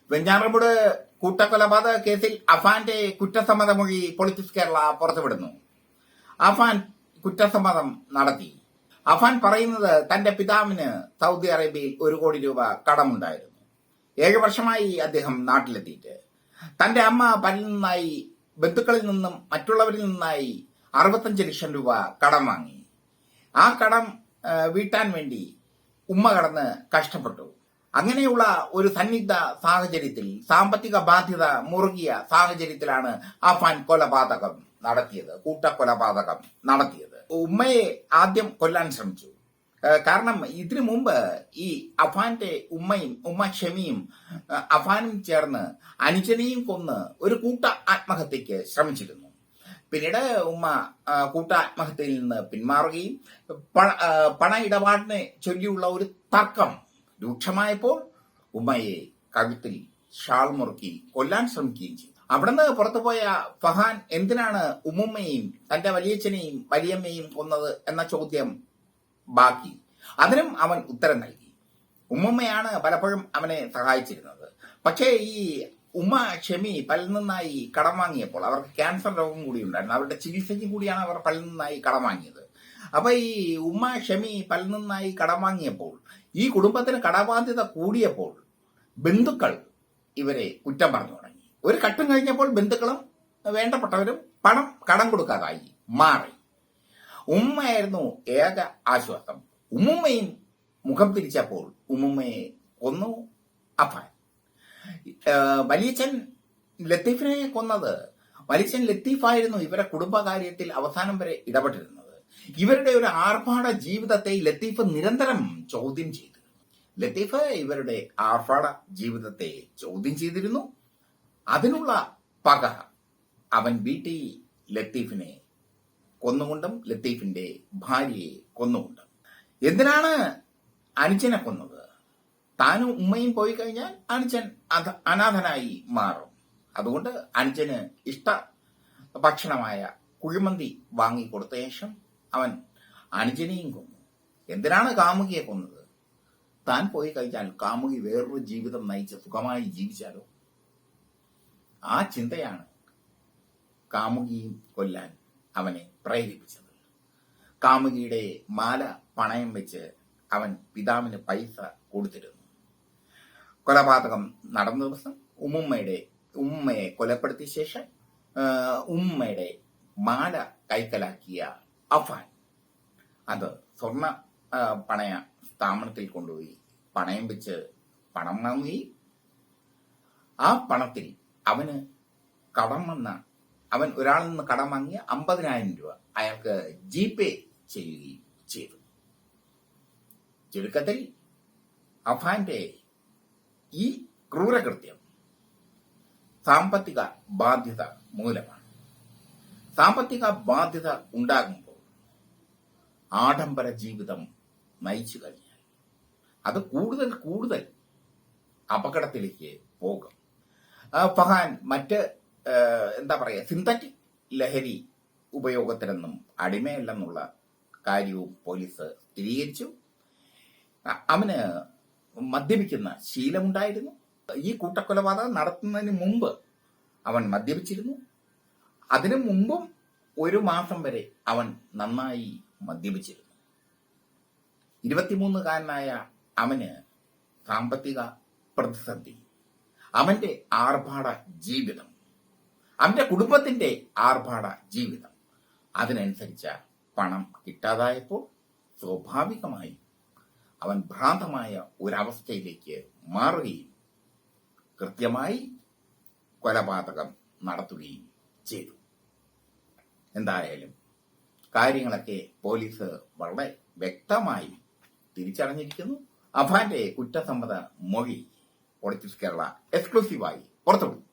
വെഞ്ഞാറമൂട് കൂട്ടക്കൊലപാതക കേസിൽ അഫാന്റെ കുറ്റസമ്മതമൊഴി പൊളിറ്റിക്സ് കേരള പുറത്തുവിടുന്നു. അഫാൻ കുറ്റസമ്മതം നടത്തി. അഫാൻ പറയുന്നത് തന്റെ പിതാവിന് സൗദി അറേബ്യയിൽ 1 കോടി രൂപ കടമുണ്ടായിരുന്നു. 7 വർഷമായി അദ്ദേഹം നാട്ടിലെത്തിയിട്ട് തന്റെ അമ്മ പലരിൽ നിന്നായി, ബന്ധുക്കളിൽ നിന്നും മറ്റുള്ളവരിൽ നിന്നായി 65 ലക്ഷം രൂപ കടം വാങ്ങി. ആ കടം വീട്ടാൻ വേണ്ടി ഉമ്മ കടന്ന് കഷ്ടപ്പെട്ടു. അങ്ങനെയുള്ള ഒരു സന്നിഗ്ധ സാഹചര്യത്തിൽ, സാമ്പത്തിക ബാധ്യത മുറുകിയ സാഹചര്യത്തിലാണ് അഫാൻ കൊലപാതകം നടത്തിയത്, കൂട്ടക്കൊലപാതകം നടത്തിയത്. ഉമ്മയെ ആദ്യം കൊല്ലാൻ ശ്രമിച്ചു. കാരണം ഇതിനു മുമ്പ് ഈ അഫാന്റെ ഉമ്മ ഷമിയും അഫാനും ചേർന്ന് അനുജനെയും കൊന്ന് ഒരു കൂട്ട ആത്മഹത്യക്ക് ശ്രമിച്ചിരുന്നു. പിന്നീട് ഉമ്മ കൂട്ട ആത്മഹത്യയിൽ നിന്ന് പിന്മാറുകയും പണ ഇടപാടിനെ ചൊല്ലിയുള്ള ഒരു തർക്കം രൂക്ഷമായപ്പോൾ ഉമ്മയെ കഴുത്തിൽ ഷാൾ മുറുക്കി കൊല്ലാൻ ശ്രമിക്കുകയും ചെയ്തു. അവിടുന്ന് പുറത്തുപോയ ഫഹാൻ എന്തിനാണ് ഉമ്മുമ്മയെയും തന്റെ വലിയച്ഛനെയും വലിയമ്മയും കൊന്നത് എന്ന ചോദ്യം ബാക്കി. അതിനും അവൻ ഉത്തരം നൽകി. ഉമ്മുമ്മയാണ് പലപ്പോഴും അവനെ സഹായിച്ചിരുന്നത്. പക്ഷേ ഈ ഉമ്മ ഷമി പലരിൽ നിന്നായി കടം വാങ്ങിയപ്പോൾ, അവർക്ക് ക്യാൻസർ രോഗം കൂടി ഉണ്ടായിരുന്നു, അവരുടെ ചികിത്സയ്ക്ക് കൂടിയാണ് അവർ പലരിൽ നിന്നായി കടം വാങ്ങിയത്. അപ്പൊ ഈ ഉമ്മ ഷമി പലരിൽ നിന്നായി കടം വാങ്ങിയപ്പോൾ, ഈ കുടുംബത്തിന് കടബാധ്യത കൂടിയപ്പോൾ ബന്ധുക്കൾ ഇവരെ കുറ്റം പറഞ്ഞു തുടങ്ങി. ഒരു ഘട്ടം കഴിഞ്ഞപ്പോൾ ബന്ധുക്കളും വേണ്ടപ്പെട്ടവരും പണം കടം കൊടുക്കാതായി മാറി. ഉമ്മയായിരുന്നു ഏക ആശ്വാസം. ഉമ്മുമ്മയും മുഖം തിരിച്ചപ്പോൾ ഉമ്മുമ്മയെ കൊന്നു അഫാൻ. വലിയച്ഛൻ ലത്തീഫിനെ കൊന്നത്, വലിയച്ഛൻ ലത്തീഫായിരുന്നു ഇവരെ കുടുംബകാര്യത്തിൽ അവസാനം വരെ ഇടപെട്ടിരുന്നത്. ഇവരുടെ ഒരു ആർഭാട ജീവിതത്തെ ലത്തീഫ് നിരന്തരം ചോദ്യം ചെയ്തു. ലത്തീഫ് ഇവരുടെ ആർഭാട ജീവിതത്തെ ചോദ്യം ചെയ്തിരുന്നു. അതിനുള്ള പക അവൻ വീട്ടിൽ ലത്തീഫിനെ കൊന്നുകൊണ്ടും ലത്തീഫിന്റെ ഭാര്യയെ കൊന്നുകൊണ്ടും. എന്തിനാണ് അനുജനെ കൊന്നത്? താനും ഉമ്മയും പോയി കഴിഞ്ഞാൽ അനുജൻ അനാഥനായി മാറും. അതുകൊണ്ട് അനുജന് ഇഷ്ട ഭക്ഷണമായ കുഴിമന്തി വാങ്ങിക്കൊടുത്ത ശേഷം അവൻ അനുജനെയും കൊന്നു. എന്തിനാണ് കാമുകിയെ കൊന്നത്? താൻ പോയി കഴിഞ്ഞാൽ കാമുകി വേറൊരു ജീവിതം നയിച്ച് സുഖമായി ജീവിച്ചാലോ? ആ ചിന്തയാണ് കാമുകിയും കൊല്ലാൻ അവനെ പ്രേരിപ്പിച്ചത്. കാമുകിയുടെ മാല പണയം വെച്ച് അവൻ പിതാവിന് പൈസ കൊടുത്തിരുന്നു. കൊലപാതകം നടന്ന ദിവസം ഉമ്മയെ കൊലപ്പെടുത്തിയ ശേഷം ഉമ്മയുടെ മാല കൈക്കലാക്കിയ അഫാൻ അത് സ്വർണ്ണ പണയ സ്ഥാപനത്തിൽ കൊണ്ടുപോയി പണയം വെച്ച് പണം വാങ്ങി. ആ പണത്തിൽ അവന് കടം വന്ന, അവൻ ഒരാളിൽ നിന്ന് കടം വാങ്ങിയ 50,000 രൂപ അയാൾക്ക് ജിപേ ചെയ്യുകയും ചെയ്തു. ചുരുക്കത്തിൽ അഫാന്റെ ഈ ക്രൂരകൃത്യം സാമ്പത്തിക ബാധ്യത മൂലമാണ്. സാമ്പത്തിക ബാധ്യത ഉണ്ടാകുമ്പോൾ ആഡംബര ജീവിതം നയിച്ചു കഴിഞ്ഞാൽ അത് കൂടുതൽ അപകടത്തിലേക്ക് പോകും. ഫഹാൻ മറ്റ് സിന്തറ്റിക് ലഹരി ഉപയോഗത്തിനൊന്നും അടിമയല്ലെന്നുള്ള കാര്യവും പോലീസ് സ്ഥിരീകരിച്ചു. അവന് മദ്യപിക്കുന്ന ശീലമുണ്ടായിരുന്നു. ഈ കൂട്ടക്കൊലപാതകം നടത്തുന്നതിന് മുമ്പ് അവൻ മദ്യപിച്ചിരുന്നു. അതിനു മുമ്പും 1 മാസം വരെ അവൻ നന്നായി മദ്യപിച്ചിരുന്നു. 23-കാരനായ അവന് സാമ്പത്തിക പ്രതിസന്ധി, അവന്റെ ആർഭാട ജീവിതം, അവന്റെ കുടുംബത്തിന്റെ ആർഭാട ജീവിതം, അതിനനുസരിച്ച പണം കിട്ടാതായപ്പോൾ സ്വാഭാവികമായി അവൻ ഭ്രാന്തമായ ഒരവസ്ഥയിലേക്ക് മാറുകയും കൃത്യമായി കൊലപാതകം നടത്തുകയും ചെയ്തു. എന്തായാലും കാര്യങ്ങളൊക്കെ പോലീസ് വളരെ വ്യക്തമായി തിരിച്ചറിഞ്ഞിരിക്കുന്നു. അഫാന്റെ കുറ്റസമ്മത മൊഴി പൊളിറ്റിക്സ് കേരള എക്സ്ക്ലൂസീവായി പുറത്തുവിടുന്നു.